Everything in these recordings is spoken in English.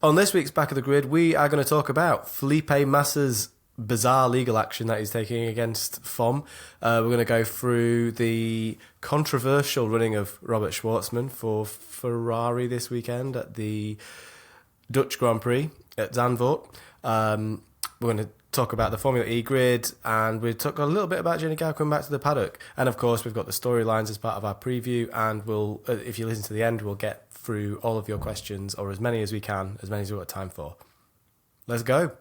On this week's Back of the Grid, we are going to talk about Felipe Massa's bizarre legal action that he's taking against FOM. We're going to go through the controversial running of Robert Schwartzman for Ferrari this weekend at the Dutch Grand Prix at Zandvoort. We're going to talk about the Formula E grid, and we'll talk a little bit about Jenny Gao coming back to the paddock. And of course, we've got the storylines as part of our preview, and we'll, if you listen to the end, we'll get through all of your questions, or as many as we can, as many as we've got time for. Let's go.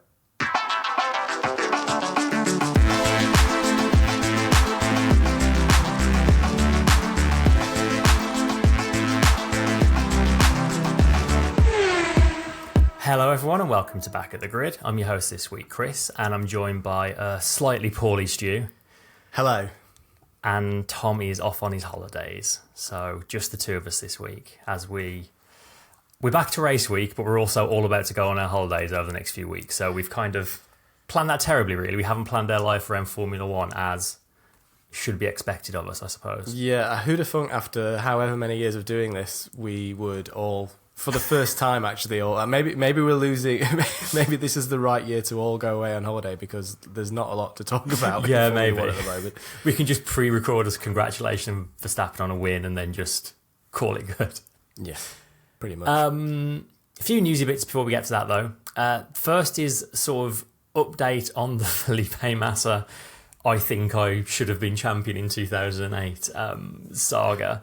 Hello everyone and welcome to Back at the Grid. I'm your host this week, Chris, and I'm joined by a slightly poorly Stu. Hello. And Tommy is off on his holidays, so just the two of us this week as we're back to race week, but we're also all about to go on our holidays over the next few weeks. So we've kind of planned that terribly, really. We haven't planned our life around Formula One as should be expected of us, I suppose. Yeah, who'd have thunk after however many years of doing this, we would all, for the first time actually, maybe we're losing, maybe this is the right year to all go away on holiday because there's not a lot to talk about. Yeah, maybe. At the moment. We can just pre-record us congratulations Verstappen on a win and then just call it good. Yeah, pretty much. A few newsy bits before we get to that though. First is sort of update on the Felipe Massa I think I should have been champion in 2008 saga.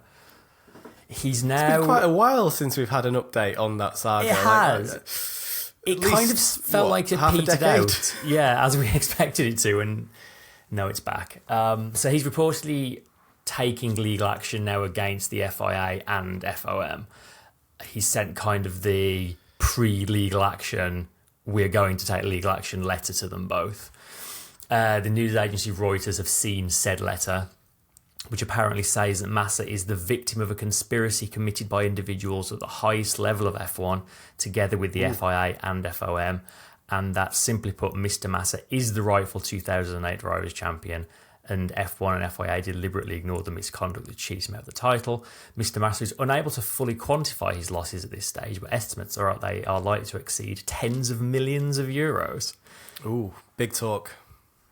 He's now... It's been quite a while since we've had an update on that saga. It has. It kind of felt like it petered out. Yeah, as we expected it to, and no, it's back. So he's reportedly taking legal action now against the FIA and FOM. He sent kind of the pre-legal action, we're going to take legal action letter to them both. The news agency Reuters have seen said letter, which apparently says that Massa is the victim of a conspiracy committed by individuals at the highest level of F1, together with the FIA and FOM, and that, simply put, Mr. Massa is the rightful 2008 Drivers' Champion, and F1 and FIA deliberately ignored the misconduct that cheats him out of the title. Mr. Massa is unable to fully quantify his losses at this stage, but estimates are they are likely to exceed tens of millions of euros. Ooh, big talk.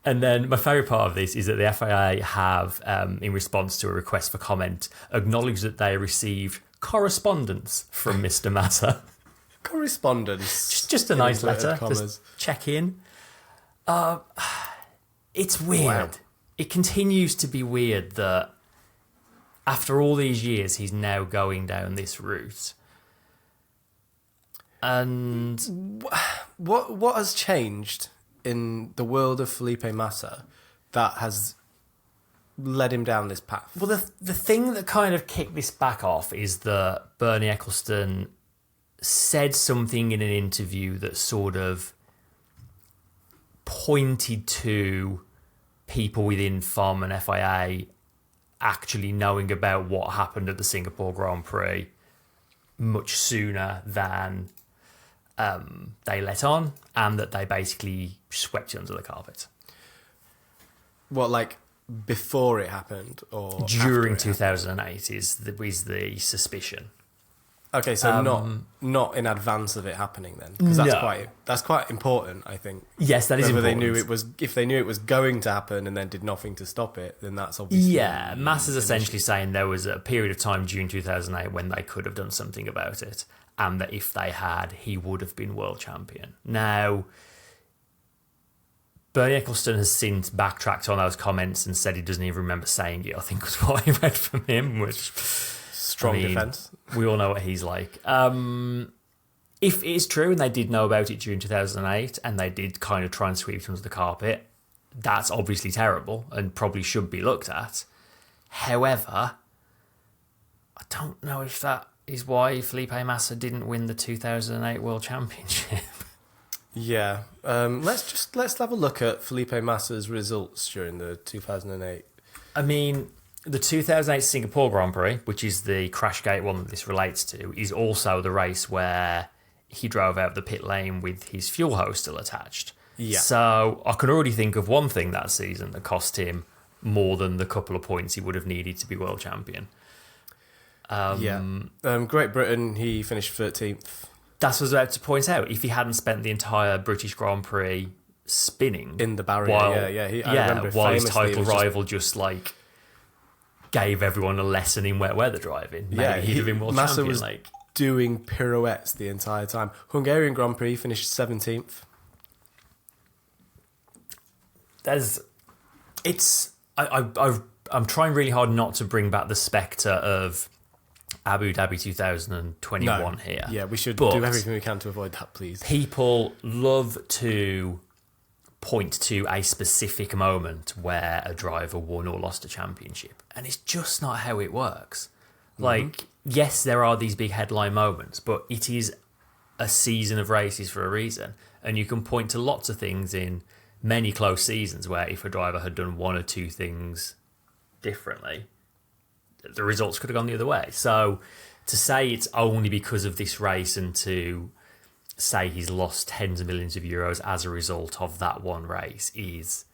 And then my favourite part of this is that the FIA have, in response to a request for comment, acknowledged that they received correspondence from Mr. Massa. Correspondence? Just a nice letter. Just check in. It's weird. Wow. It continues to be weird that after all these years, he's now going down this route. And what has changed in the world of Felipe Massa that has led him down this path? Well, the thing that kind of kicked this back off is that Bernie Ecclestone said something in an interview that sort of pointed to people within FOM and FIA actually knowing about what happened at the Singapore Grand Prix much sooner than they let on, and that they basically swept it under the carpet. What, like before it happened, or during 2008 is the suspicion? Okay, so not in advance of it happening then, because that's quite important, I think. Yes, that is important. If they knew it was going to happen and then did nothing to stop it, then that's obviously... Yeah, Massa's essentially saying there was a period of time during 2008 when they could have done something about it, and that if they had, he would have been world champion. Now, Bernie Ecclestone has since backtracked on those comments and said he doesn't even remember saying it, I think was what I read from him, which... Strong defence. We all know what he's like. If it is true and they did know about it during 2008 and they did kind of try and sweep it under the carpet, that's obviously terrible and probably should be looked at. However, I don't know if that is why Felipe Massa didn't win the 2008 World Championship. Yeah. Let's have a look at Felipe Massa's results during the 2008. I mean, the 2008 Singapore Grand Prix, which is the Crashgate one that this relates to, is also the race where he drove out of the pit lane with his fuel hose still attached. Yeah. So I can already think of one thing that season that cost him more than the couple of points he would have needed to be world champion. Great Britain, he finished 13th. That's what I was about to point out. If he hadn't spent the entire British Grand Prix spinning in the barrier, while, I remember while his title rival just like gave everyone a lesson in wet weather driving. Maybe he'd have been world Massa champion. Was doing pirouettes the entire time. Hungarian Grand Prix finished 17th. I'm trying really hard not to bring back the spectre of Abu Dhabi 2021 here. Yeah, we should do everything we can to avoid that, please. People love to point to a specific moment where a driver won or lost a championship, and it's just not how it works. Like, yes, there are these big headline moments, but it is a season of races for a reason, and you can point to lots of things in many close seasons where if a driver had done one or two things differently, the results could have gone the other way. So to say it's only because of this race and to say he's lost tens of millions of euros as a result of that one race it's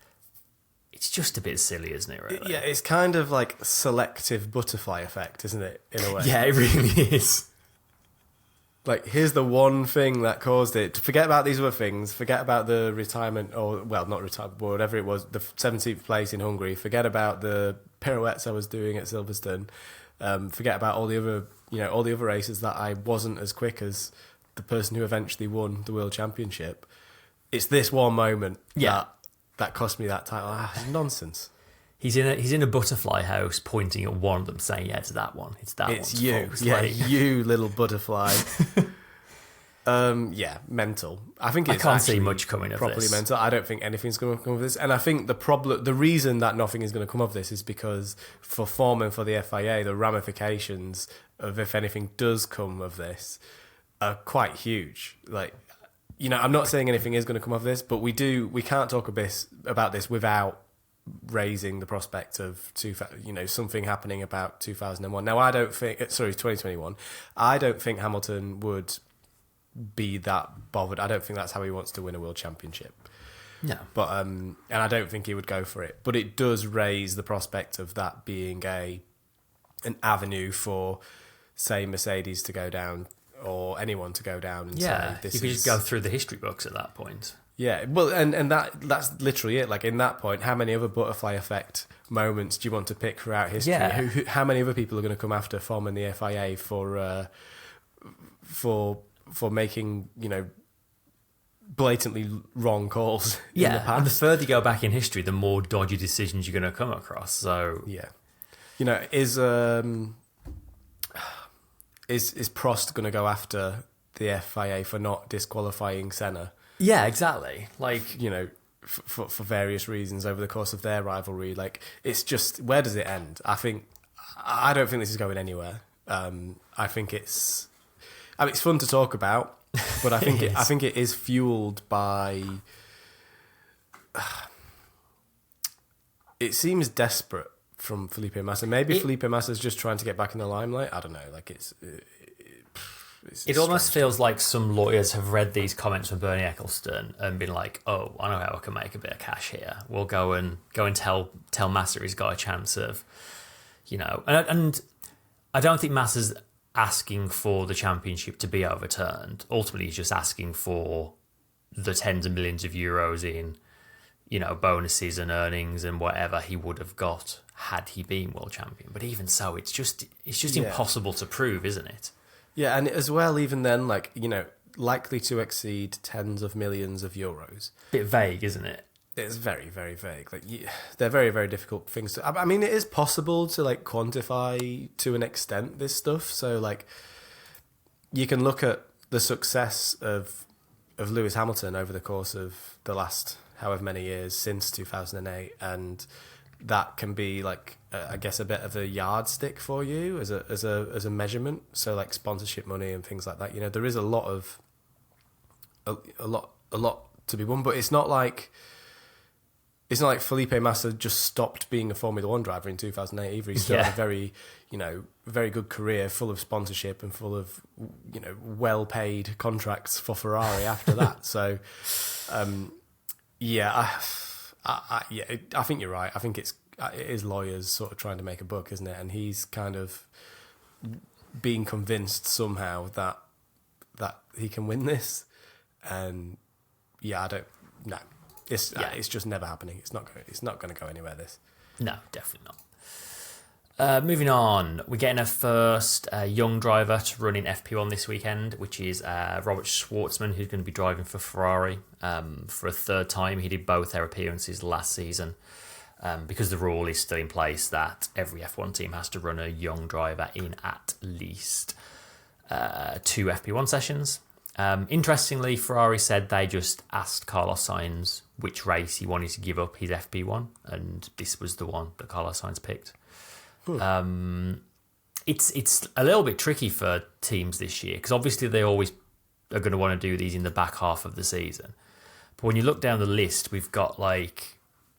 just a bit silly, isn't it, really? Yeah, it's kind of like selective butterfly effect, isn't it, in a way? Yeah, it really is. Like, here's the one thing that caused it. Forget about these other things. Forget about the retirement, or, well, not retirement, but whatever it was, the 17th place in Hungary. Forget about the pirouettes I was doing at Silverstone. Forget about all the other races that I wasn't as quick as the person who eventually won the World Championship. It's this one moment that cost me that title. Nonsense. He's in a butterfly house pointing at one of them saying, yeah, it's that one. It's that one. It's you. Yeah, you little butterfly. Mental. I think it's I can't see much coming of properly this. Mental. I don't think anything's going to come of this. And I think the reason that nothing is going to come of this is because for FOM and for the FIA, the ramifications of if anything does come of this are quite huge. Like, I'm not saying anything is going to come of this, but we can't talk about this without raising the prospect of something happening about 2001. Now, 2021. I don't think Hamilton would be that bothered. I don't think that's how he wants to win a world championship. No, but and I don't think he would go for it. But it does raise the prospect of that being an avenue for, say, Mercedes to go down or anyone to go down and say this. You could just go through the history books at that point. Yeah, well, and that's literally it. Like, in that point, how many other butterfly effect moments do you want to pick throughout history? Yeah. How many other people are going to come after FOM and the FIA for making blatantly wrong calls? In the past? And the further you go back in history, the more dodgy decisions you're going to come across. So is Prost going to go after the FIA for not disqualifying Senna? Yeah, exactly. Like, for various reasons over the course of their rivalry. Like, it's just, where does it end? I don't think this is going anywhere. I think it's fun to talk about, but I think I think it is fueled by. It seems desperate from Felipe Massa. Maybe Felipe Massa's just trying to get back in the limelight. I don't know. Like, it almost feels like some lawyers have read these comments from Bernie Ecclestone and been like, "Oh, I know how I can make a bit of cash here. We'll go and tell Massa he's got a chance of, And I don't think Massa's asking for the championship to be overturned. Ultimately, he's just asking for the tens of millions of euros in, bonuses and earnings and whatever he would have got had he been world champion. But even so, it's just impossible to prove, isn't it? Yeah, and as well, even then, likely to exceed tens of millions of euros. Bit vague, isn't it? It's very, very vague. Like, they're very, very difficult things to. I mean, it is possible to quantify to an extent this stuff. So you can look at the success of Lewis Hamilton over the course of the last however many years since 2008, and that can be I guess a bit of a yardstick for you as a measurement. So sponsorship money and things like that. There is a lot to be won, but it's not like Felipe Massa just stopped being a Formula One driver in 2008 either. He's still had a very, very good career, full of sponsorship and full of, well-paid contracts for Ferrari after that. So, I think you're right. I think it is lawyers sort of trying to make a buck, isn't it? And he's kind of being convinced somehow that that he can win this. And yeah, I don't. No, it's just never happening. It's not going to go anywhere. This. No, definitely not. Moving on, we're getting a first young driver to run in FP1 this weekend, which is Robert Schwartzman, who's going to be driving for Ferrari for a third time. He did both their appearances last season because the rule is still in place that every F1 team has to run a young driver in at least 2 FP1 sessions. Interestingly, Ferrari said they just asked Carlos Sainz which race he wanted to give up his FP1, and this was the one that Carlos Sainz picked. It's a little bit tricky for teams this year because obviously they always are going to want to do these in the back half of the season. But when you look down the list, we've got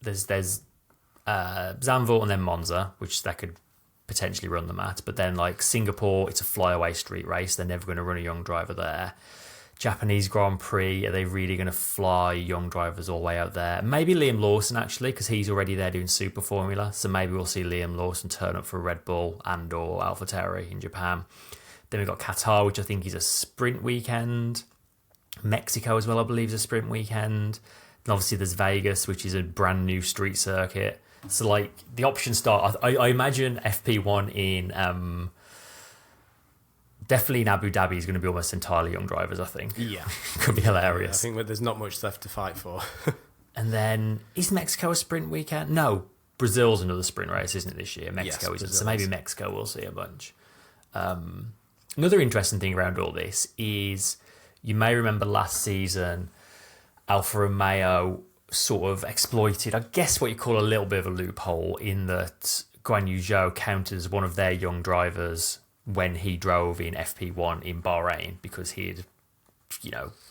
there's Zandvoort and then Monza, which they could potentially run them at. But then Singapore, it's a flyaway street race. They're never going to run a young driver there. Japanese Grand Prix, are they really going to fly young drivers all the way out there? Maybe Liam Lawson, actually, because he's already there doing Super Formula. So maybe we'll see Liam Lawson turn up for Red Bull and or Alfa Tauri in Japan. Then we've got Qatar, which I think is a sprint weekend. Mexico as well, I believe, is a sprint weekend. And obviously there's Vegas, which is a brand new street circuit. So the options start, I imagine FP1 in... Definitely in Abu Dhabi is going to be almost entirely young drivers, I think. Yeah. Could be hilarious. I think there's not much left to fight for. And then, is Mexico a sprint weekend? No, Brazil's another sprint race, isn't it, this year? Mexico isn't. So maybe Mexico we'll see a bunch. Another interesting thing around all this is, you may remember last season, Alfa Romeo sort of exploited, I guess what you call a little bit of a loophole, in that Guan Yu Zhou counted as one of their young drivers when he drove in FP1 in Bahrain because he'd,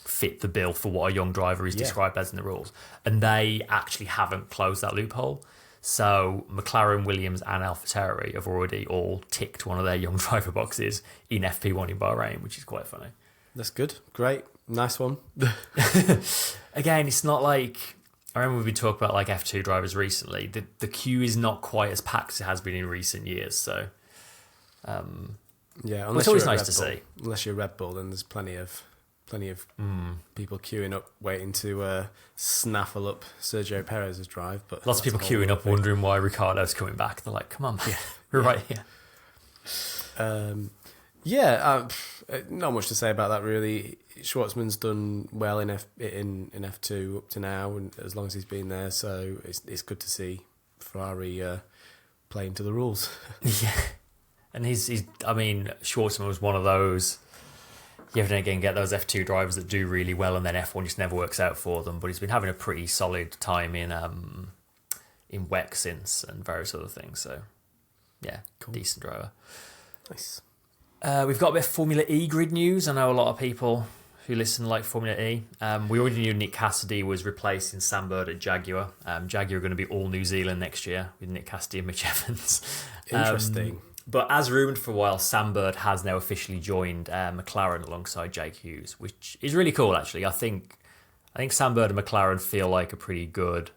fit the bill for what a young driver is described as in the rules. And they actually haven't closed that loophole. So McLaren, Williams and AlphaTauri have already all ticked one of their young driver boxes in FP1 in Bahrain, which is quite funny. That's good. Great. Nice one. Again, it's not like... I remember we've been talking about F2 drivers recently. The queue is not quite as packed as it has been in recent years, so... Unless it's always nice to see. Unless you're Red Bull, then there's plenty of people queuing up, waiting to snaffle up Sergio Perez's drive. But lots of people queuing up, wondering why Ricciardo's coming back. They're like, "Come on, man, we're right here." Not much to say about that really. Schwartzman's done well in F2 up to now, and as long as he's been there, so it's good to see Ferrari playing to the rules. Yeah. And Schwartzman was one of those, you ever again get those F2 drivers that do really well and then F1 just never works out for them, but he's been having a pretty solid time in WEC since and various other things, so yeah, cool. Decent driver. Nice. We've got a bit of Formula E grid news. I know a lot of people who listen like Formula E. We already knew Nick Cassidy was replacing Sam Bird at Jaguar. Jaguar are going to be all New Zealand next year with Nick Cassidy and Mitch Evans. Interesting. But as rumoured for a while, Sam Bird has now officially joined McLaren alongside Jake Hughes, which is really cool, actually. I think Sam Bird and McLaren feel like a good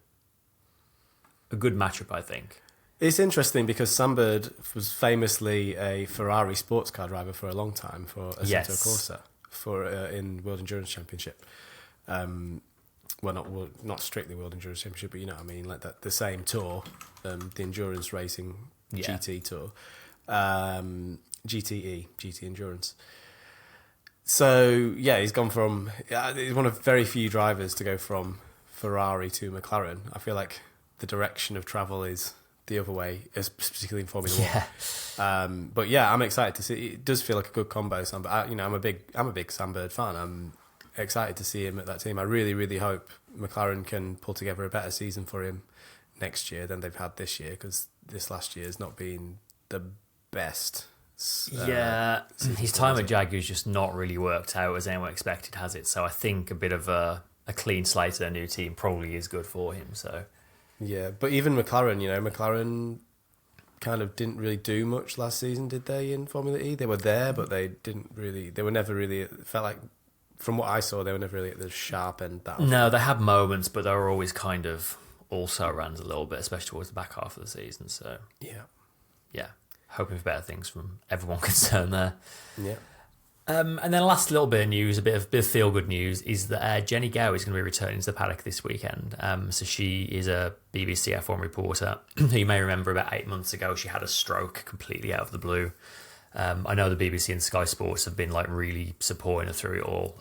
matchup, I think. It's interesting because Sam Bird was famously a Ferrari sports car driver for a long time for Assetto Corsa in World Endurance Championship. Not strictly World Endurance Championship, but you know what I mean, like the same tour, the endurance racing GT tour. GT Endurance. So yeah, he's gone from he's one of very few drivers to go from Ferrari to McLaren. I feel like the direction of travel is the other way, particularly in Formula One. But yeah, I'm excited to see. It does feel like a good combo. I'm a big Sam Bird fan. I'm excited to see him at that team. I really, really hope McLaren can pull together a better season for him next year than they've had this year, because this last year has not been the best. His time at Jaguar's just not really worked out as anyone expected, has it? So I think a bit of a clean slate at a new team probably is good for him. So yeah, but even McLaren kind of didn't really do much last season, did they? In Formula E, they were there, but they were never really. It felt like, from what I saw, they were never really at the sharp end. No, they had moments, but they were always kind of also runs a little bit, especially towards the back half of the season. So yeah, hoping for better things from everyone concerned there. Yeah. And then last little bit of news, a bit of feel-good news, is that Jenny Gow is going to be returning to the paddock this weekend. So she is a BBC F1 reporter who you may remember about 8 months ago, she had a stroke completely out of the blue. I know the BBC and Sky Sports have been like really supporting her through it all.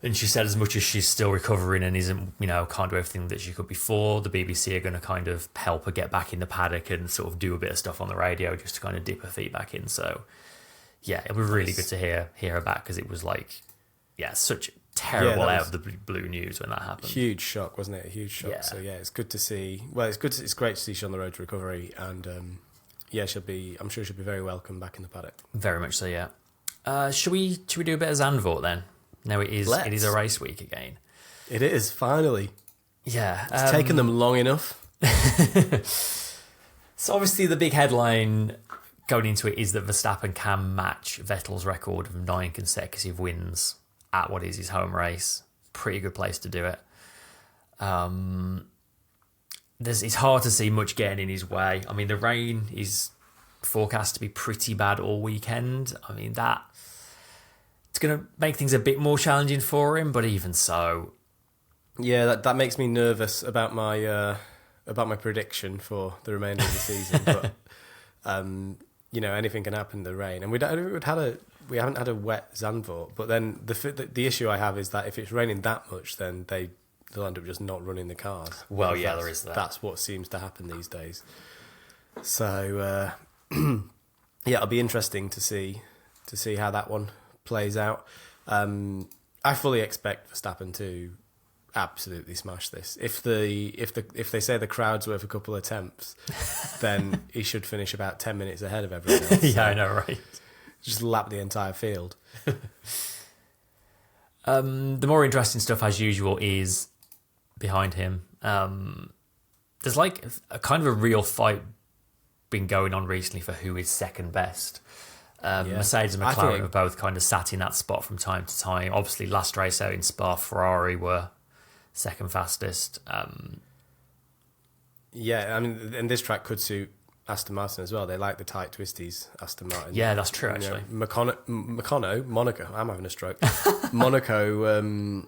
And she said as much as she's still recovering and isn't, can't do everything that she could before, the BBC are going to kind of help her get back in the paddock and sort of do a bit of stuff on the radio just to kind of dip her feet back in. So, yeah, it was really good to hear her back because it was like, such terrible out of the blue news when that happened. Huge shock, wasn't it? A huge shock. Yeah. So, it's good to see. Well, it's great to see she's on the road to recovery and, I'm sure she'll be very welcome back in the paddock. Very much so, yeah. Should we do a bit of Zandvoort then? No, it is a race week again. It is, finally. Yeah. It's taken them long enough. So obviously the big headline going into it is that Verstappen can match Vettel's record of 9 consecutive wins at what is his home race. Pretty good place to do it. It's hard to see much getting in his way. I mean, the rain is forecast to be pretty bad all weekend. I mean, it's going to make things a bit more challenging for him, but even so. Yeah, that makes me nervous about my prediction for the remainder of the season. But anything can happen in the rain, and we haven't had a wet Zandvoort. But then the issue I have is that if it's raining that much, then they'll end up just not running the cars. Well, yeah, there is that. That's what seems to happen these days. So it'll be interesting to see how that one plays out. I fully expect Verstappen to absolutely smash this. If they say the crowd's worth a couple of attempts, then he should finish about 10 minutes ahead of everyone else. Yeah, I know, right? Just lap the entire field. The more interesting stuff, as usual, is behind him. There's like a kind of a real fight been going on recently for who is second best. Mercedes and McLaren have both kind of sat in that spot from time to time. Obviously, last race out in Spa, Ferrari were second fastest. And this track could suit Aston Martin as well. They like the tight twisties, Aston Martin. Yeah, that's true, actually. Monaco, I'm having a stroke. Monaco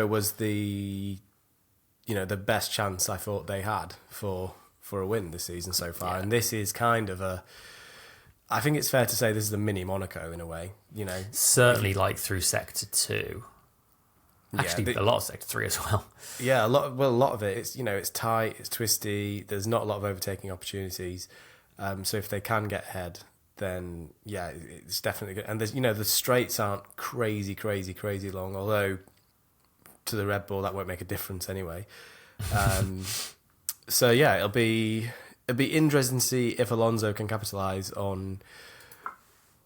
was the best chance I thought they had for a win this season so far. Yeah. And this is kind of I think it's fair to say this is a mini Monaco in a way, Certainly like through Sector 2. Actually, a lot of Sector 3 as well. Yeah, a lot of it. It's it's tight, it's twisty. There's not a lot of overtaking opportunities. So if they can get ahead, then it's definitely good. And there's the straights aren't crazy long. Although to the Red Bull that won't make a difference anyway. So it'll be interesting to see if Alonso can capitalise on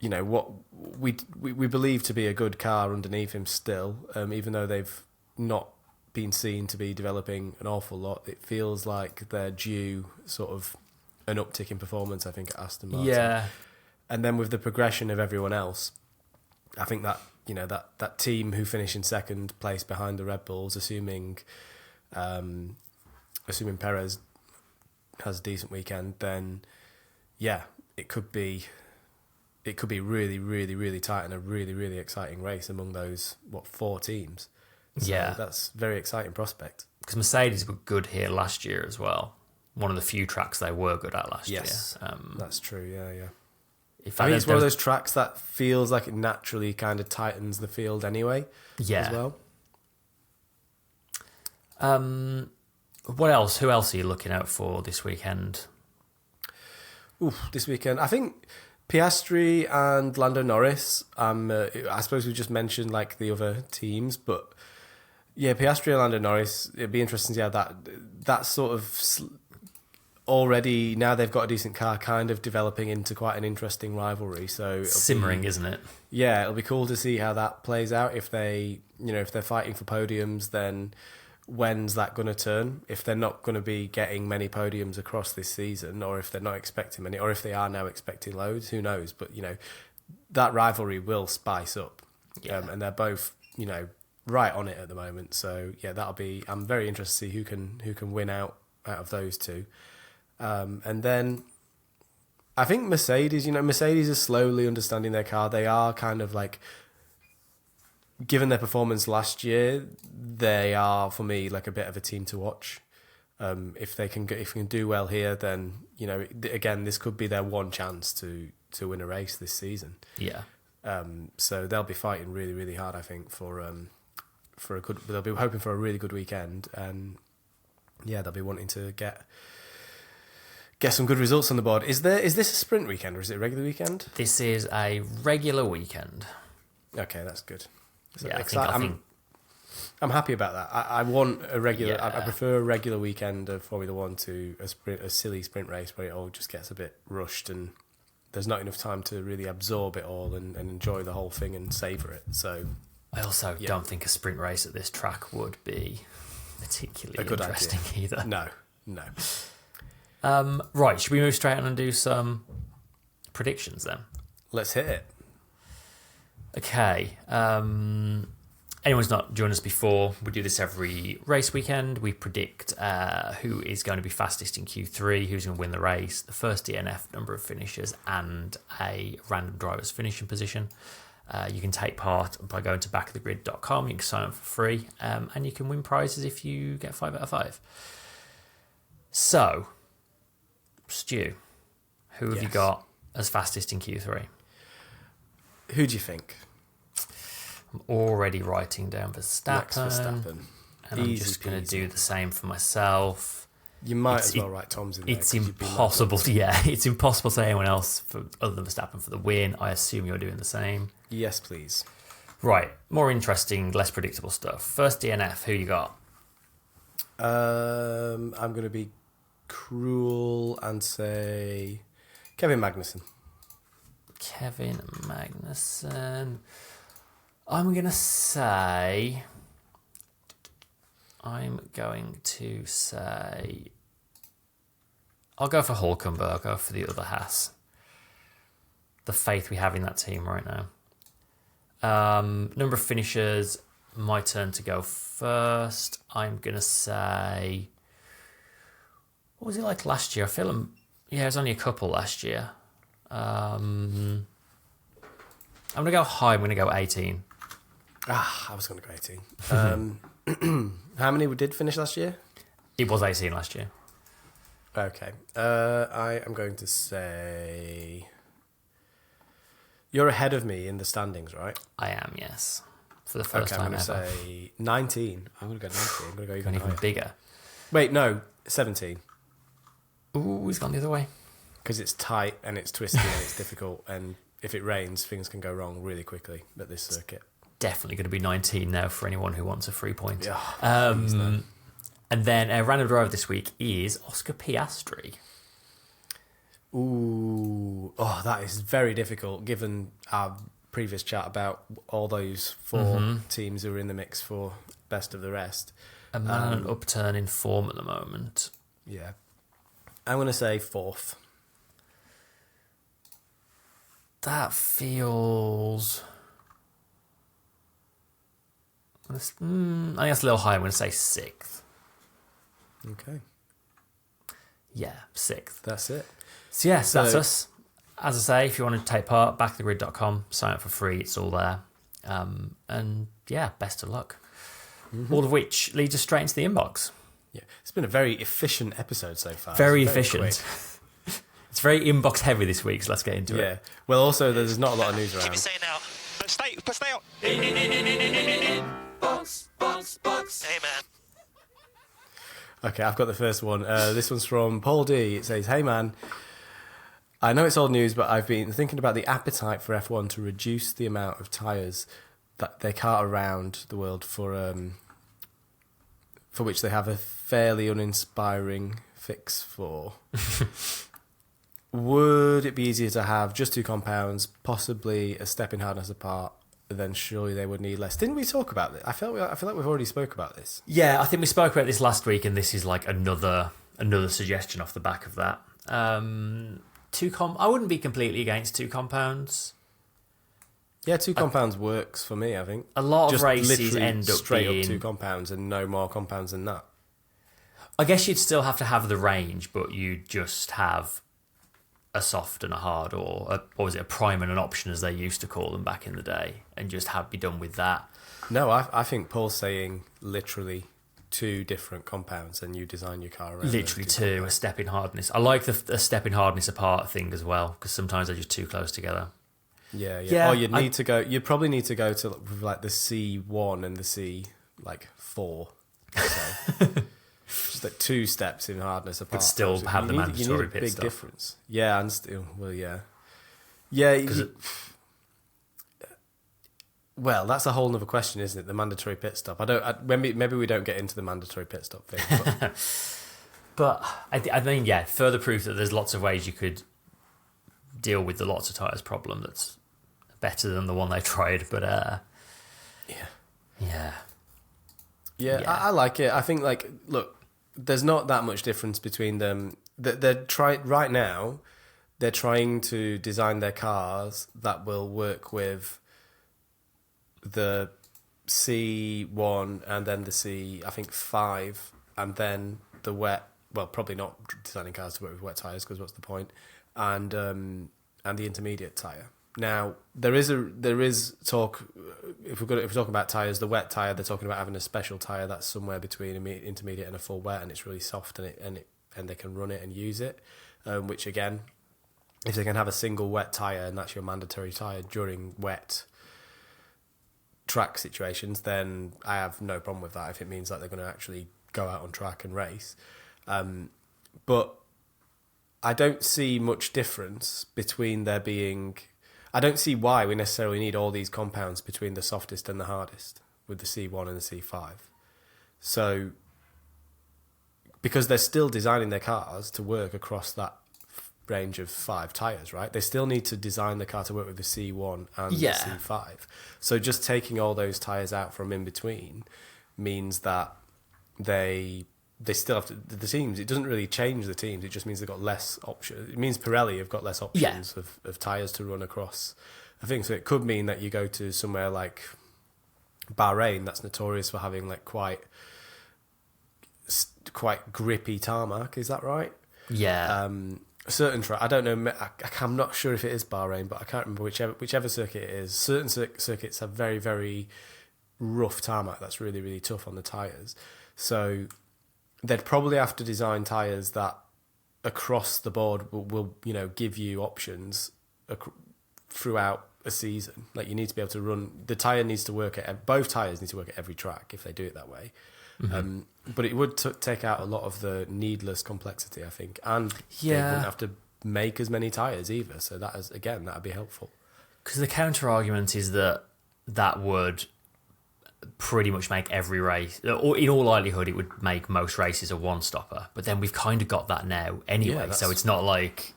what we believe to be a good car underneath him still, even though they've not been seen to be developing an awful lot. It feels like they're due sort of an uptick in performance, I think, at Aston Martin. Yeah. And then with the progression of everyone else, I think that that team who finish in second place behind the Red Bulls, assuming Perez has a decent weekend, then it could be really, really, really tight and a really, really exciting race among those 4 teams. So that's a very exciting prospect. Because Mercedes were good here last year as well. One of the few tracks they were good at last year. Yes, that's true. Yeah. I mean, it's one of those tracks that feels like it naturally kind of tightens the field anyway. Yeah. As well. What else? Who else are you looking out for this weekend? This weekend, I think Piastri and Lando Norris. I suppose we just mentioned like the other teams, but Piastri and Lando Norris. It'd be interesting to see how that sort of already now they've got a decent car, kind of developing into quite an interesting rivalry. So simmering, isn't it? Yeah, it'll be cool to see how that plays out. If they're fighting for podiums, then when's that going to turn? If they're not going to be getting many podiums across this season, or if they're not expecting many, or if they are now expecting loads, who knows? But that rivalry will spice up, and they're both right on it at the moment. So that'll be. I'm very interested to see who can win out of those two, and then I think Mercedes are slowly understanding their car. They are kind of like, given their performance last year, they are, for me, like a bit of a team to watch. If they can do well here, then, again, this could be their one chance to win a race this season. Yeah. So they'll be fighting really, really hard, I think, they'll be hoping for a really good weekend, and yeah, they'll be wanting to get some good results on the board. Is this a sprint weekend or is it a regular weekend? This is a regular weekend. Okay, that's good. So yeah, I think I'm happy about that. I want a regular. Yeah. I prefer a regular weekend of Formula One to a silly sprint race where it all just gets a bit rushed and there's not enough time to really absorb it all and enjoy the whole thing and savour it. So I also don't think a sprint race at this track would be particularly interesting either. No. Right, should we move straight on and do some predictions then? Let's hit it. Okay. Anyone's not joined us before, we do this every race weekend. We predict who is going to be fastest in Q3, who's going to win the race, the first DNF number of finishers, and a random driver's finishing position. You can take part by going to backofthegrid.com. You can sign up for free, and you can win prizes if you get 5 out of 5. So, Stu, who have you got as fastest in Q3? Who do you think? I'm already writing down Verstappen. Max Verstappen. And I'm just going to do the same for myself. You might as well write Tom's in there. It's impossible it's impossible to say anyone else other than Verstappen for the win. I assume you're doing the same. Yes, please. Right, more interesting, less predictable stuff. First DNF, who you got? I'm going to be cruel and say Kevin Magnussen. Kevin Magnussen. I'm going to say... I'll go for Hulkenberg. I'll go for the other Haas. The faith we have in that team right now. Number of finishers, my turn to go first. I'm going to say... What was it like last year? it was only a couple last year. I'm going to go high. I'm going to go 18. I was going to go 18. How many did finish last year? It was 18 last year. Okay. I am going to say... You're ahead of me in the standings, right? I am, yes. For the first time ever. I'm going to say 19. I'm going to go 19. I'm going to go even bigger. Wait, no, 17. Ooh, he's gone the other way. Because it's tight and it's twisty and it's difficult, and if it rains, things can go wrong really quickly at this circuit. Definitely going to be 19 now for anyone who wants a free point. Yeah, and then a random driver this week is Oscar Piastri. Ooh, that is very difficult given our previous chat about all those 4 teams who are in the mix for best of the rest. A man on an upturn in form at the moment. Yeah. I'm going to say 4th. That feels... I think that's a little high. I'm going to say 6th. Okay. Yeah, 6th. That's it. So yes, that's us. As I say, if you want to take part, backofthegrid.com, sign up for free. It's all there. And yeah, best of luck. All of which leads us straight into the inbox. Yeah, it's been a very efficient episode so far. Very efficient. It's very inbox heavy this week, so let's get into it. Yeah. Well, also, there's not a lot of news around. Keep it saying now. But stay out. Box. Hey, man. Okay, I've got the first one. This one's from Paul D. It says, "Hey, man. I know it's old news, but I've been thinking about the appetite for F1 to reduce the amount of tyres that they cart around the world for which they have a fairly uninspiring fix for. Would it be easier to have just 2 compounds, possibly a step in hardness apart, then surely they would need less?" Didn't we talk about this? I feel like we've already spoke about this. Yeah, I think we spoke about this last week, and this is like another suggestion off the back of that. I wouldn't be completely against 2 compounds. Yeah, 2 compounds works for me, I think. A lot just of races literally end up straight being... up 2 compounds and no more compounds than that. I guess you'd still have to have the range, but you'd just have a soft and a hard, or was it a prime and an option as they used to call them back in the day, and just be done with that? No, I think Paul's saying literally 2 different compounds, and you design your car around literally 2, a step in hardness. I like the step in hardness apart thing as well, because sometimes they're just too close together. Yeah. Or you'd probably need to go to like the C1 and the C4. So. Just like 2 steps in hardness apart. But still have the mandatory pit stop. Big difference. Yeah, and still, yeah. Well, that's a whole other question, isn't it? The mandatory pit stop. Maybe we don't get into the mandatory pit stop thing. But I think, yeah, further proof that there's lots of ways you could deal with the lots of tyres problem that's better than the one they tried. But yeah. I like it. I think, like, look, there's not that much difference between them. Right now, they're trying to design their cars that will work with the C1 and then the C5 and then the wet. Well, probably not designing cars to work with wet tyres, because what's the point? And the intermediate tyre. Now there is talk, if we're talking about tyres, the wet tyre, they're talking about having a special tyre that's somewhere between an intermediate and a full wet, and it's really soft, and they can run it and use it. Which again, if they can have a single wet tyre and that's your mandatory tyre during wet track situations, then I have no problem with that if it means that they're going to actually go out on track and race. But I don't see much difference between there being... I don't see why we necessarily need all these compounds between the softest and the hardest with the C1 and the C5. So, because they're still designing their cars to work across that range of 5 tyres, right? They still need to design the car to work with the C1 and the C5. So just taking all those tyres out from in between means that they still have to... The teams, it doesn't really change the teams, it just means they've got less options. It means Pirelli have got less options of tyres to run across a thing. So it could mean that you go to somewhere like Bahrain, that's notorious for having like quite grippy tarmac, is that right? Yeah. Certain track, I don't know, I'm not sure if it is Bahrain, but I can't remember whichever circuit it is. Certain circuits have very, very rough tarmac that's really, really tough on the tyres. So they'd probably have to design tyres that across the board will give you options throughout a season. Like, you need to be able to run... The tyre needs to work at... Both tyres need to work at every track if they do it that way. Mm-hmm. But it would take out a lot of the needless complexity, I think. And they wouldn't have to make as many tyres either. So that'd be helpful. Because the counter-argument is that would pretty much make every race, or in all likelihood, it would make most races a one-stopper. But then we've kind of got that now anyway, so it's not like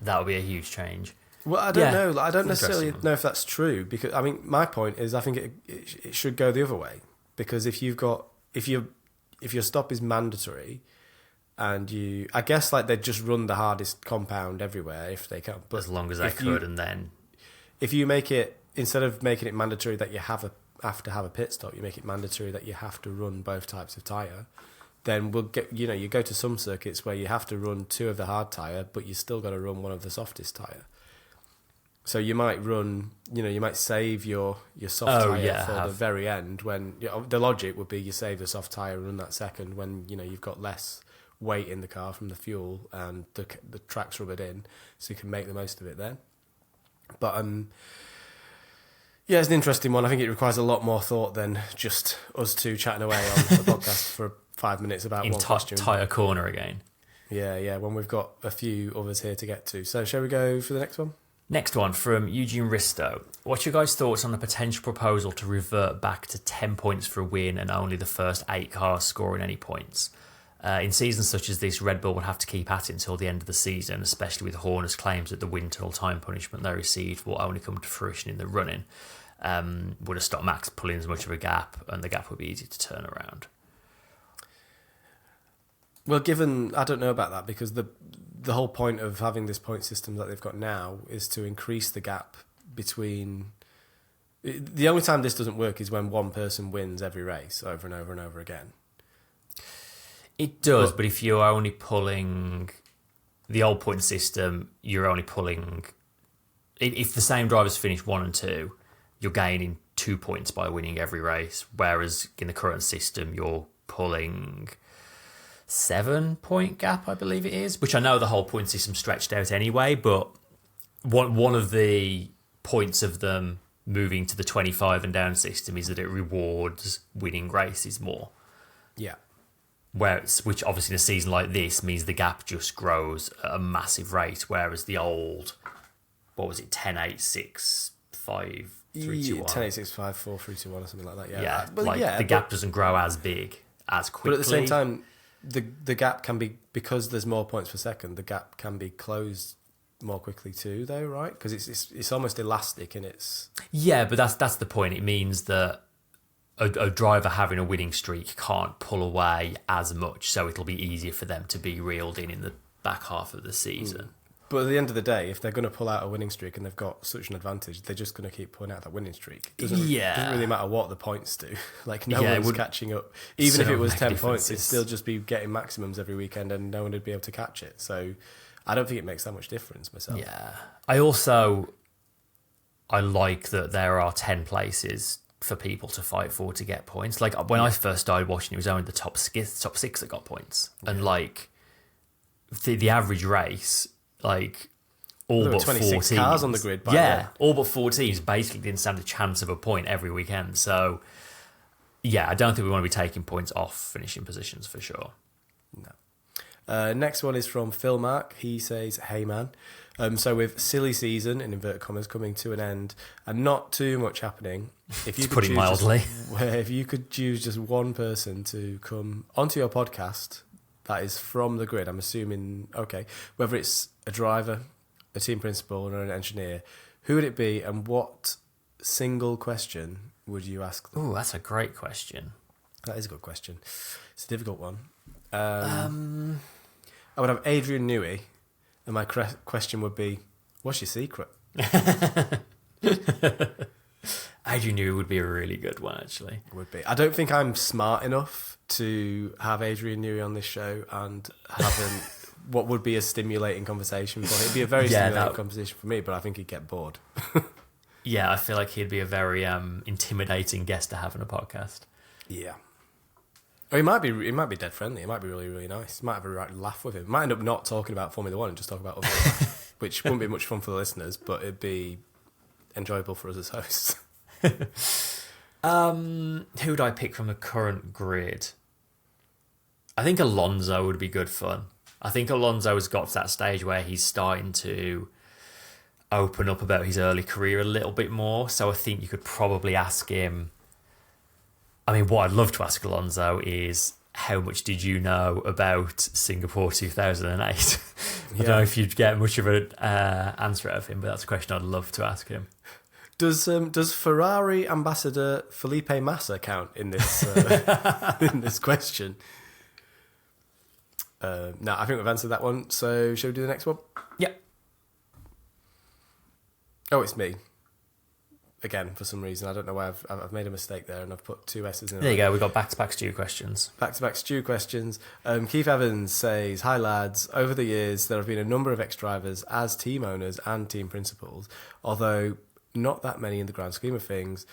that would be a huge change. Well, I don't know. I don't necessarily know if that's true, because I mean, my point is, I think it should go the other way, because if your stop is mandatory, and I guess like they'd just run the hardest compound everywhere if they can. But as long as they could, and then if you make it, instead of making it mandatory that you have to have a pit stop, you make it mandatory that you have to run both types of tyre, then we'll get, you go to some circuits where you have to run 2 of the hard tyre, but you still got to run 1 of the softest tyre. So you might run, you might save your soft tyre for the very end, when the logic would be you save the soft tyre and run that second when you've got less weight in the car from the fuel and the track's rubbered in, so you can make the most of it then. But yeah, it's an interesting one. I think it requires a lot more thought than just us 2 chatting away on the podcast for 5 minutes about one question. Tyre corner again. Yeah, when we've got a few others here to get to. So shall we go for the next one? Next one from Eugene Risto. What's your guys' thoughts on the potential proposal to revert back to 10 points for a win and only the first 8 cars scoring any points? In seasons such as this, Red Bull would have to keep at it until the end of the season, especially with Horner's claims that the wind tunnel time punishment they received will only come to fruition in the running. Would have stopped Max pulling as much of a gap, and the gap would be easy to turn around. Well, I don't know about that, because the whole point of having this point system that they've got now is to increase the gap between... The only time this doesn't work is when one person wins every race over and over and over again. It does, but if you're only pulling the old point system, you're only pulling... If the same drivers finish 1 and 2, you're gaining 2 points by winning every race, whereas in the current system, you're pulling 7-point gap, I believe it is, which I know the whole point system stretched out anyway, but one of the points of them moving to the 25 and down system is that it rewards winning races more. Yeah. Which obviously in a season like this means the gap just grows at a massive rate, whereas the old, what was it, 10, 8, 6, 5, 3, 2, 1? 10, 8, 6, 5, 4, 3, 2, 1 or something like that, Yeah, the gap doesn't grow as big, as quickly. But at the same time, the gap can be, because there's more points per second, the gap can be closed more quickly too, though, right? Because it's almost elastic in its... Yeah, but that's the point. It means that a driver having a winning streak can't pull away as much, so it'll be easier for them to be reeled in the back half of the season. But at the end of the day, if they're going to pull out a winning streak and they've got such an advantage, they're just going to keep pulling out that winning streak. It doesn't really matter what the points do. Like, no one's catching up. Even if it was 10 points, it'd still just be getting maximums every weekend and no one would be able to catch it. So I don't think it makes that much difference myself. Yeah. I like that there are 10 places for people to fight for to get points. Like, when I first started watching, it was only the top 6 that got points. And, like, the average race... Like, all but 4 teams. Cars on the grid. All but 4 teams basically didn't stand a chance of a point every weekend. So, yeah, I don't think we want to be taking points off finishing positions for sure. No. Next one is from Phil Mark. He says, "Hey man, so with silly season in inverted commas coming to an end and not too much happening, if you could put it mildly, if you could choose just one person to come onto your podcast." That is from the grid, I'm assuming, okay, whether it's a driver, a team principal, or an engineer, who would it be and what single question would you ask them? Oh, that's a great question. That is a good question. It's a difficult one. I would have Adrian Newey, and my question would be, what's your secret? Adrian Newey would be a really good one, actually. Would be. I don't think I'm smart enough to have Adrian Newey on this show and have what would be a stimulating conversation for him. It'd be a very stimulating conversation for me, but I think he'd get bored. Yeah, I feel like he'd be a very intimidating guest to have on a podcast. Yeah. Or he might be dead friendly. He might be really, really nice. Might have a right laugh with him. Might end up not talking about Formula One and just talk about other stuff, which wouldn't be much fun for the listeners, but it'd be enjoyable for us as hosts. Who would I pick from the current grid? I think Alonso would be good fun. I think Alonso has got to that stage where he's starting to open up about his early career a little bit more. So I think you could probably ask him... I mean, what I'd love to ask Alonso is, how much did you know about Singapore 2008? I don't know if you'd get much of an answer out of him, but that's a question I'd love to ask him. Does Ferrari ambassador Felipe Massa count in this in this question? No, I think we've answered that one. So shall we do the next one? Yep. Oh, it's me. Again, for some reason, I don't know why I've made a mistake there, and I've put 2 S's in. There you go. We've got back-to-back stew questions. Back-to-back stew questions. Keith Evans says, "Hi lads. Over the years, there have been a number of ex-drivers as team owners and team principals, although not that many in the grand scheme of things,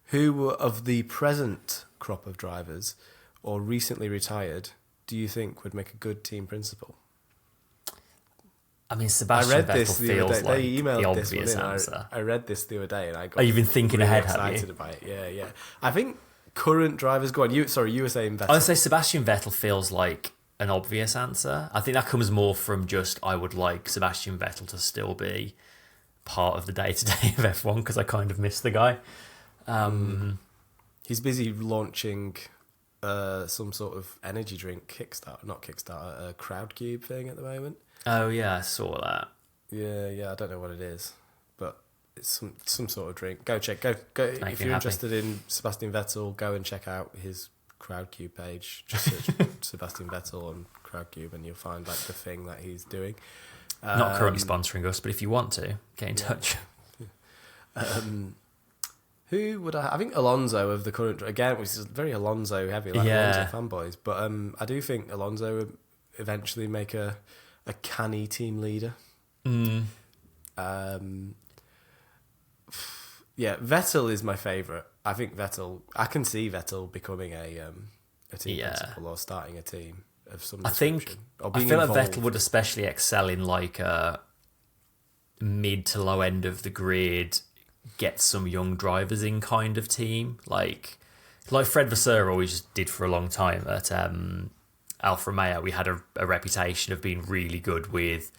who were of the present crop of drivers or recently retired, do you think would make a good team principal?" I mean, Sebastian Vettel feels like the obvious in. answer. I read this the other day and I got you've been thinking really ahead, excited have you? about it. Yeah. I think current drivers... Go on, you were saying Vettel. I would say Sebastian Vettel feels like an obvious answer. I think that comes more from just, I would like Sebastian Vettel to still be part of the day-to-day of F1 because I kind of miss the guy. He's busy launching some sort of energy drink a crowd cube thing at the moment. Oh yeah, I saw that. Yeah, I don't know what it is, but it's some sort of drink. Go check. Go. If you're interested in Sebastian Vettel, go and check out his Crowdcube page. Just search Sebastian Vettel on Crowdcube, and you'll find like the thing that he's doing. Not currently sponsoring us, but if you want to, get in touch. Who would I think Alonso of the current, again, which is very Alonso heavy, like Alonso fanboys. But I do think Alonso would eventually make a a canny team leader. Yeah, Vettel is my favourite. I think I can see Vettel becoming a team principal or starting a team of some description. I feel like Vettel would especially excel in like a mid to low end of the grid, get some young drivers in kind of team. Like Fred Vasseur always did for a long time at Alfa Romeo. We had a reputation of being really good with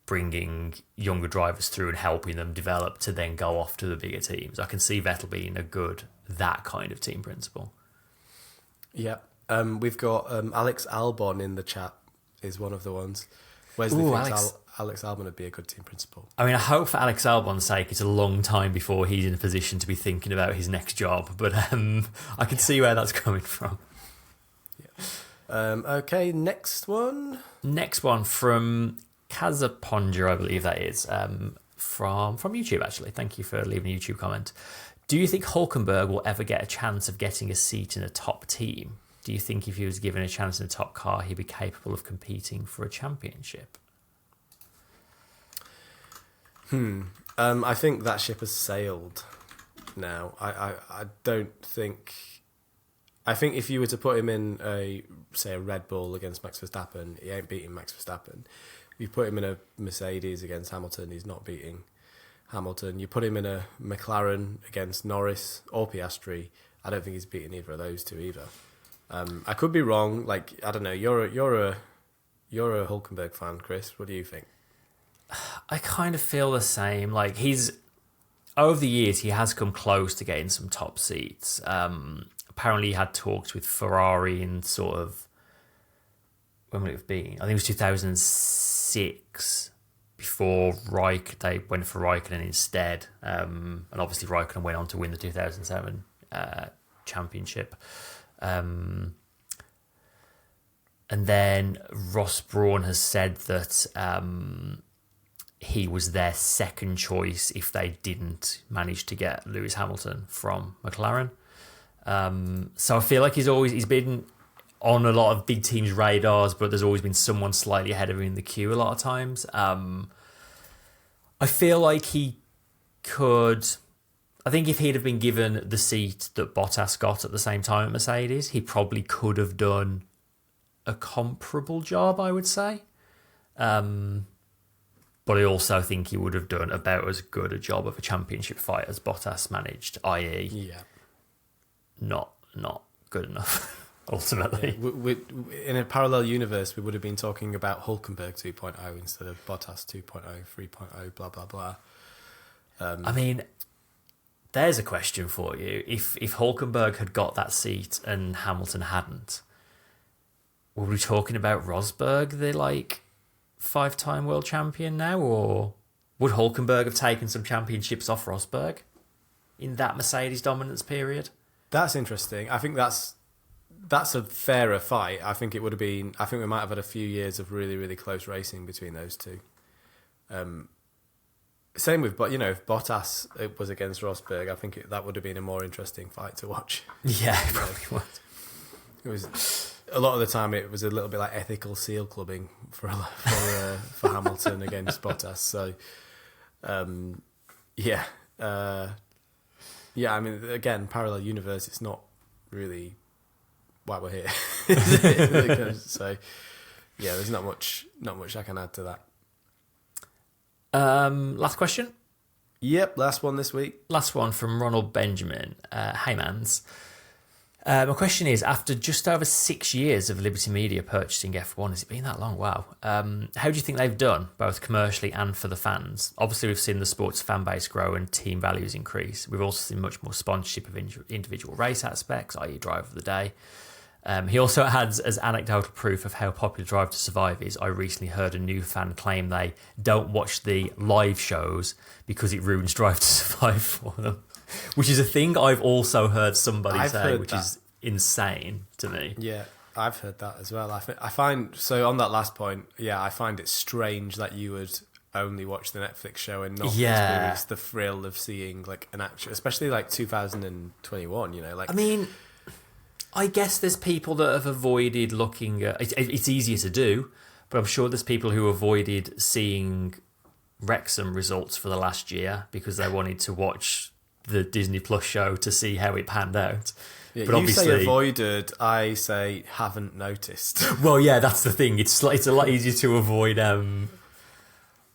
bringing younger drivers through and helping them develop to then go off to the bigger teams. I can see Vettel being that kind of team principal. Yeah. We've got Alex Albon in the chat is one of the ones. Wesley thinks Alex Albon would be a good team principal. I mean, I hope for Alex Albon's sake it's a long time before he's in a position to be thinking about his next job, but I can see where that's coming from. Yeah. Okay, next one. Next one from Kazaponja, I believe that is, from YouTube, actually. Thank you for leaving a YouTube comment. Do you think Hülkenberg will ever get a chance of getting a seat in a top team? Do you think if he was given a chance in a top car, he'd be capable of competing for a championship? I think that ship has sailed now. I don't think... I think if you were to put him in a Red Bull against Max Verstappen, he ain't beating Max Verstappen. You put him in a Mercedes against Hamilton, he's not beating Hamilton. You put him in a McLaren against Norris or Piastri, I don't think he's beating either of those two either. I could be wrong. Like, I don't know. You're a Hülkenberg fan, Chris. What do you think? I kind of feel the same. Like, over the years, he has come close to getting some top seats. Apparently, he had talks with Ferrari in sort of, when would it have been? I think it was 2006. Before they went for Raikkonen instead, and obviously Raikkonen went on to win the 2007 championship. And then Ross Brawn has said that he was their second choice if they didn't manage to get Lewis Hamilton from McLaren. So I feel like he's been on a lot of big teams' radars, but there's always been someone slightly ahead of him in the queue a lot of times. I feel like he could... I think if he'd have been given the seat that Bottas got at the same time at Mercedes, he probably could have done a comparable job, I would say. But I also think he would have done about as good a job of a championship fight as Bottas managed, i.e. not good enough. Ultimately. Yeah, in a parallel universe, we would have been talking about Hülkenberg 2.0 instead of Bottas 2.0, 3.0, blah, blah, blah. I mean, there's a question for you. If Hülkenberg had got that seat and Hamilton hadn't, were we talking about Rosberg, the 5-time world champion now? Or would Hülkenberg have taken some championships off Rosberg in that Mercedes dominance period? That's interesting. I think that's a fairer fight. I think it would have been... I think we might have had a few years of really, really close racing between those two. Same with... But, if Bottas was against Rosberg, I think that would have been a more interesting fight to watch. Yeah, it probably would. It was... A lot of the time, it was a little bit like ethical seal clubbing for Hamilton against Bottas. So, yeah. I mean, again, parallel universe, it's not really... why we're here. So yeah, there's not much I can add to that. Last question. Yep, last one this week. Last one from Ronald Benjamin. Hey mans. My question is, after just over 6 years of Liberty Media purchasing F1, has it been that long? Wow. How do you think they've done, both commercially and for the fans? Obviously, we've seen the sports fan base grow and team values increase. We've also seen much more sponsorship of individual race aspects, i.e. Driver of the Day. He also adds, as anecdotal proof of how popular Drive to Survive is, I recently heard a new fan claim they don't watch the live shows because it ruins Drive to Survive for them, which is a thing I've also heard somebody say, which is insane to me. Yeah, I've heard that as well. I find, so on that last point, I find it strange that you would only watch the Netflix show and not experience the thrill of seeing an actual, especially 2021, I mean... I guess there's people that have avoided looking at... It's easier to do, But I'm sure there's people who avoided seeing Wrexham results for the last year because they wanted to watch the Disney Plus show to see how it panned out. Yeah, but you obviously, say avoided, I say haven't noticed. Well, yeah, that's the thing. It's a lot easier to avoid.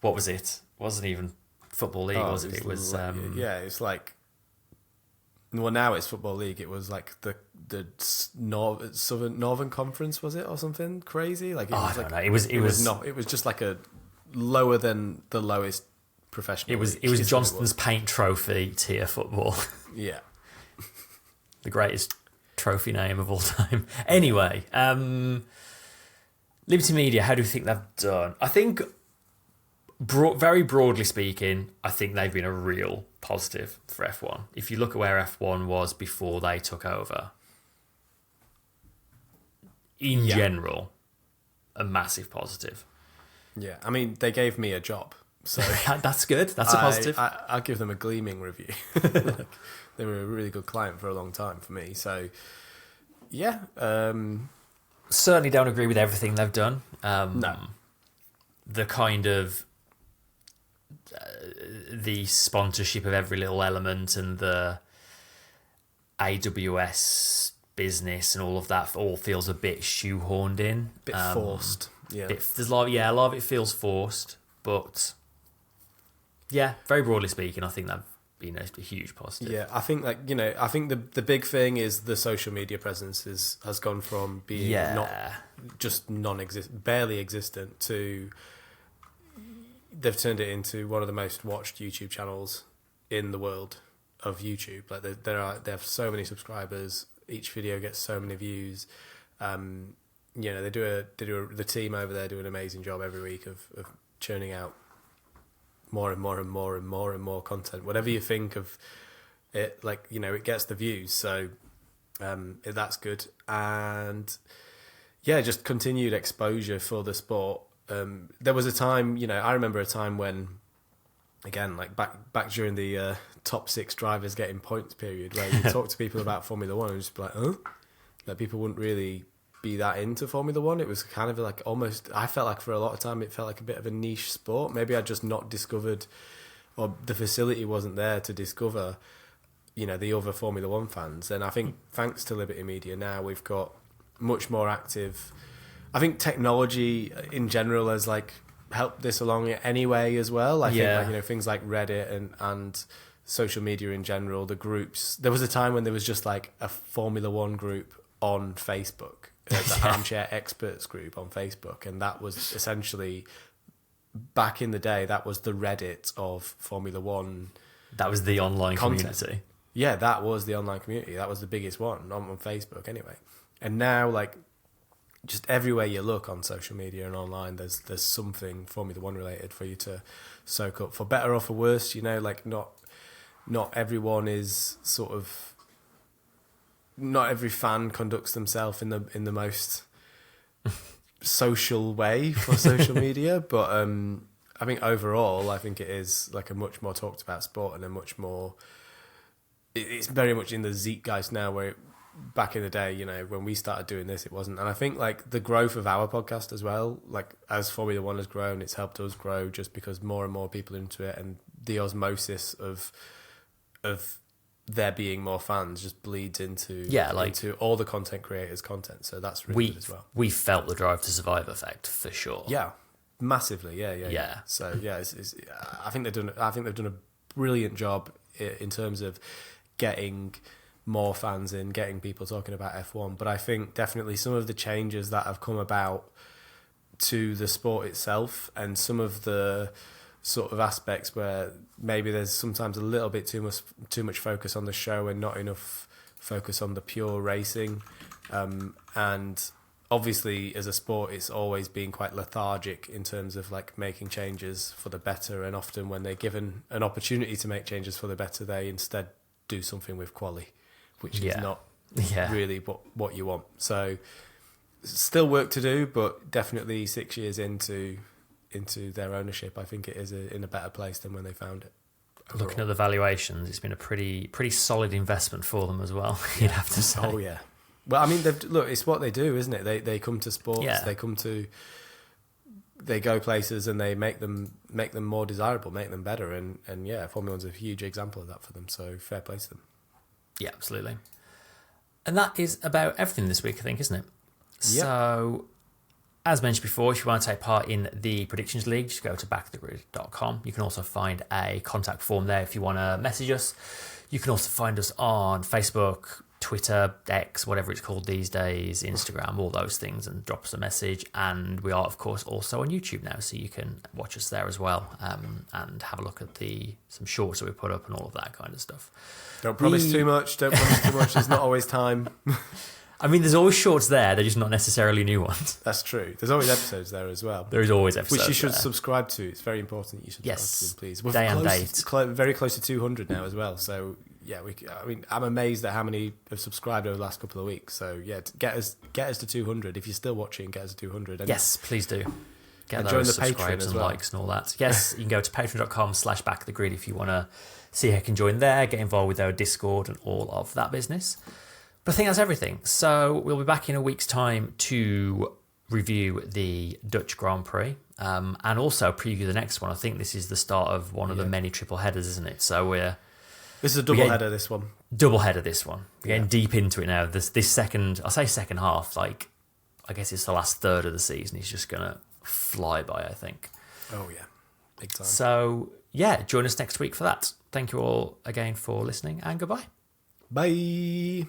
What was it? It wasn't even Football League, was it? It was. Yeah, it's like. Well, now it's Football League. It was like the Northern Conference, was it, or something crazy? Like I don't know. It was not. It was just like a lower than the lowest professional. It was Johnston's Paint Trophy tier football. Yeah. The greatest trophy name of all time. Anyway, Liberty Media, how do you think they've done? I think, very broadly speaking, I think they've been a real positive for F1. If you look at where F1 was before they took over, in general, a massive positive. Yeah, I mean, they gave me a job. So that's good. That's a positive. I'll give them a gleaming review. They were a really good client for a long time for me. So, yeah. Certainly don't agree with everything they've done. No. The kind of the sponsorship of every little element and the AWS business and all of that all feels a bit shoehorned in. A bit forced. Yeah. There's a lot of it feels forced, but yeah, very broadly speaking, I think that been a huge positive. Yeah, I think I think the big thing is the social media presence has gone from being not just barely existent to they've turned it into one of the most watched YouTube channels in the world of YouTube. Like they have so many subscribers, each video gets so many views. The team over there do an amazing job every week of churning out more and more and more and more and more content. Whatever you think of it, it gets the views. So that's good. And yeah, just continued exposure for the sport. There was a time, I remember a time when, again, like back during the top 6 drivers getting points period, where you talk to people about Formula One and just be like, huh? Like people wouldn't really be that into Formula One. It was kind of like almost, I felt like for a lot of time it felt like a bit of a niche sport. Maybe I just not discovered, or the facility wasn't there to discover, the other Formula One fans. And I think thanks to Liberty Media now we've got much more active. I think technology in general has helped this along anyway as well. I think things like Reddit and social media in general, the groups. There was a time when there was just like a Formula One group on Facebook. The Armchair Experts group on Facebook, and that was essentially back in the day that was the Reddit of Formula One. That was the online content. Community. Yeah, that was the online community. That was the biggest one on Facebook anyway. And now just everywhere you look on social media and online, there's something Formula One related for you to soak up, for better or for worse. Not everyone is sort of. Not every fan conducts themselves in the most social way for social media, but I think overall, I think it is like a much more talked about sport and a much more. It's very much in the zeitgeist now, where back in the day, when we started doing this, it wasn't. And I think the growth of our podcast as well, as Formula One has grown, it's helped us grow just because more and more people are into it, and the osmosis of there being more fans just bleeds into all the content creators' content. So that's really good as well. We felt the Drive to Survive effect for sure. Yeah, massively. Yeah. So yeah, I think they've done a brilliant job in terms of getting more fans in, getting people talking about F1. But I think definitely some of the changes that have come about to the sport itself, and some of the sort of aspects where maybe there's sometimes a little bit too much focus on the show and not enough focus on the pure racing. And obviously as a sport, it's always been quite lethargic in terms of making changes for the better. And often when they're given an opportunity to make changes for the better, they instead do something with quali, which is not really what you want. So still work to do, but definitely 6 years into their ownership, I think it is in a better place than when they found it. Overall. Looking at the valuations, it's been a pretty solid investment for them as well. You'd have to say. Oh yeah. Well, I mean, it's what they do, isn't it? They come to sports. Yeah. They come to they go places and they make them more desirable, make them better, and Formula One's a huge example of that for them. So fair play to them. Yeah, absolutely. And that is about everything this week, I think, isn't it? Yep. So, as mentioned before, if you want to take part in the Predictions League, just go to backthegrid.com. You can also find a contact form there if you want to message us. You can also find us on Facebook, Twitter, X, whatever it's called these days, Instagram, all those things, and drop us a message. And we are, of course, also on YouTube now, so you can watch us there as well, and have a look at some shorts that we put up and all of that kind of stuff. Don't promise too much. There's not always time. I mean, there's always shorts there. They're just not necessarily new ones. That's true. There's always episodes there as well. There is always episodes which you should there. subscribe to. It's very important that you subscribe to them, please. We're day and date. Very close to 200 now as well. So, yeah, I'm amazed at how many have subscribed over the last couple of weeks. So, yeah, get us to 200. If you're still watching, get us to 200. And yes, please do. Get and those join the subscribes Patreon and well. likes and all that. Yes, you can go to patreon.com/backthegrid if you want to see how you can join there, get involved with our Discord and all of that business. But I think that's everything. So we'll be back in a week's time to review the Dutch Grand Prix, and also preview the next one. I think this is the start of one of the many triple headers, isn't it? So this is a double header. This one, double header. This one. We're getting deep into it now. This second, I say second half. Like, I guess it's the last third of the season. It's just gonna fly by, I think. Oh yeah, big time. So yeah, join us next week for that. Thank you all again for listening, and goodbye. Bye.